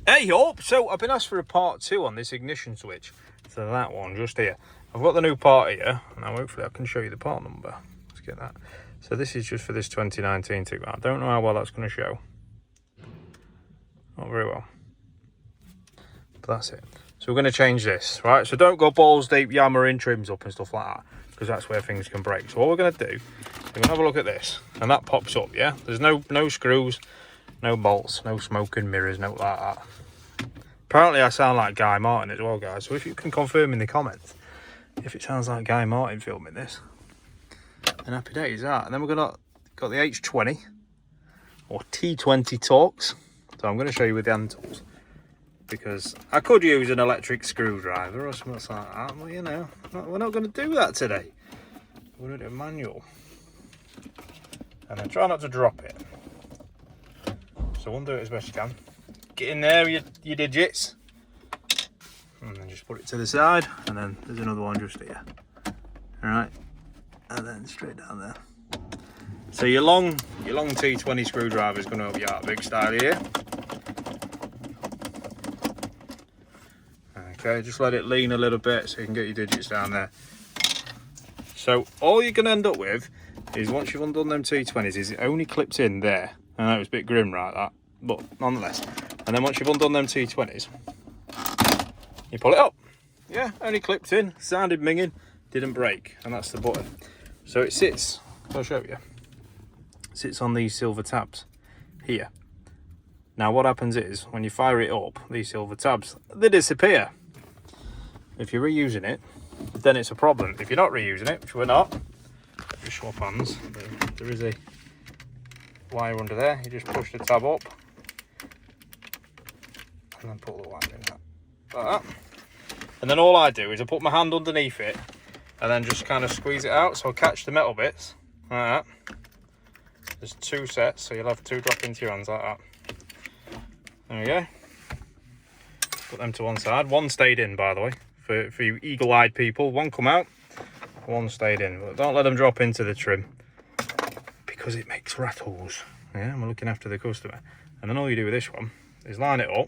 Hey up! So I've been asked for a part 2 on this ignition switch. So that one just here. I've got the new part here. Now hopefully I can show you the part number. Let's get that. So this is just for this 2019 Tiguan. I don't know how well that's going to show. Not very well. But that's it. So we're going to change this, right? So don't go balls deep yammering trims up and stuff like that, because that's where things can break. So what we're going to do, we're going to have a look at this. And that pops up, yeah? There's no screws, no bolts, no smoking mirrors, no like that. Apparently I sound like Guy Martin as well, guys. So if you can confirm in the comments if it sounds like Guy Martin filming this, then happy days that. And then we're got the H20 or T20 Torx. So I'm going to show you with the hand tools, because I could use an electric screwdriver or something like that. Well, you know, we're not going to do that today. We're going to do a manual. And then try not to drop it. So undo it as best you can. Get in there, your digits. And then just put it to the side. And then there's another one just here. Alright. And then straight down there. So your long T20 screwdriver is going to help you out big style here. Okay, just let it lean a little bit so you can get your digits down there. So all you're going to end up with is, once you've undone them T20s, is it only clips in there. I know it was a bit grim, right, that, but nonetheless. And then once you've undone them T20s, you pull it up. Yeah, only clipped in, sounded minging, didn't break, and that's the button. So it sits, I'll show you, it sits on these silver tabs here. Now what happens is, when you fire it up, these silver tabs, they disappear. If you're reusing it, then it's a problem. If you're not reusing it, which we're not, just swap hands, there is a wire under there. You just push the tab up and then pull the wire in like that. And then all I do is I put my hand underneath it and then just kind of squeeze it out, so I'll catch the metal bits like that. There's 2 sets, so you'll have 2 drop into your hands like that. There we go. Put them to one side. One stayed in, by the way, for you eagle-eyed people. One come out, one stayed in. But don't let them drop into the trim, because it makes rattles. Yeah, and we're looking after the customer. And then all you do with this one is line it up.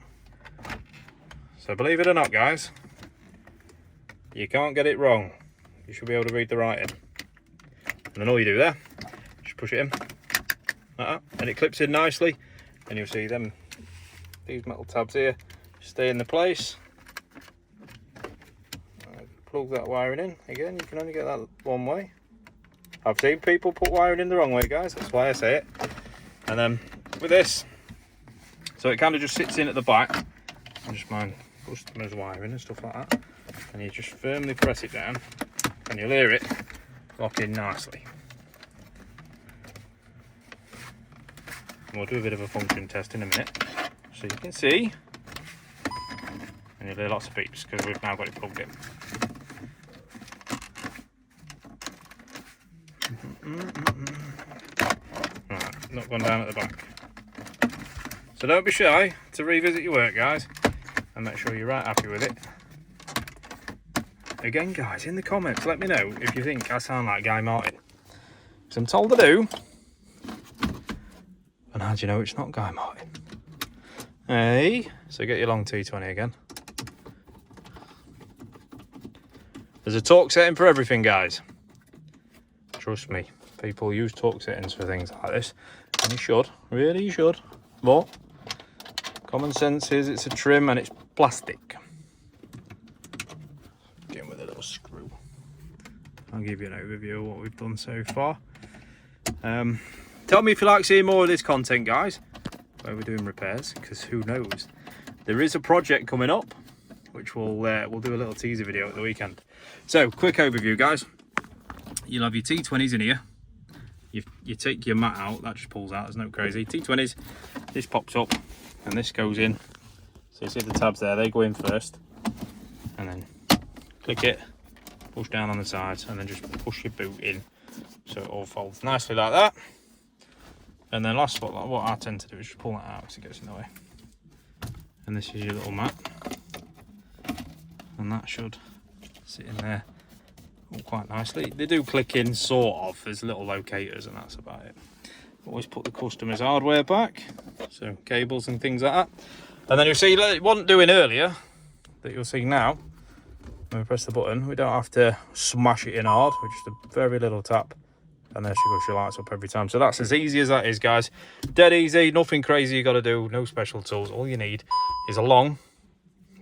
So believe it or not, guys, you can't get it wrong. You should be able to read the writing. And then all you do there, just push it in like that, and it clips in nicely. And you'll see these metal tabs here stay in the place. Plug that wiring in. Again, you can only get that one way. I've seen people put wiring in the wrong way, guys, that's why I say it. And then with this, so it kind of just sits in at the back. I just mind customers wiring and stuff like that. And you just firmly press it down and you'll hear it lock in nicely. And we'll do a bit of a function test in a minute, so you can see. And you'll hear lots of beeps because we've now got it plugged in. Right, not gone down at the back. So don't be shy to revisit your work, guys, and make sure you're right happy with it. Again, guys, in the comments, let me know if you think I sound like Guy Martin, because I'm told I do. And how do you know it's not Guy Martin? Hey, so get your long T20 again. There's a torque setting for everything, guys. Trust me, people use torque settings for things like this, and you should, really you should. But common sense is it's a trim and it's plastic. Again with a little screw. I'll give you an overview of what we've done so far. Tell me if you like seeing more of this content, guys, where we're doing repairs, because who knows, there is a project coming up which we'll do a little teaser video at the weekend. So quick overview, guys. You'll have your T20s in here. You take your mat out, that just pulls out, there's no crazy. T20s, this pops up and this goes in. So you see the tabs there, they go in first. And then click it, push down on the sides, and then just push your boot in. So it all folds nicely like that. And then last what I tend to do is just pull that out because it gets in the way. And this is your little mat. And that should sit in there quite nicely. They do click in sort of, there's little locators and that's about it. Always put the customer's hardware back, so cables and things like that. And then you'll see it wasn't doing earlier, that you'll see now. When we press the button, we don't have to smash it in hard, with just a very little tap. And there she goes, she lights up every time. So that's as easy as that is, guys. Dead easy, nothing crazy you got to do, no special tools. All you need is a long,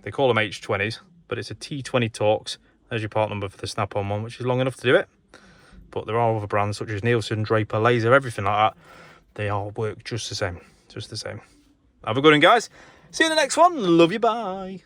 they call them H20s, but it's a T20 Torx. There's your part number for the snap-on one, which is long enough to do it. But there are other brands such as Nielsen, Draper, Laser, everything like that. They all work just the same, just the same. Have a good one, guys. See you in the next one. Love you, bye.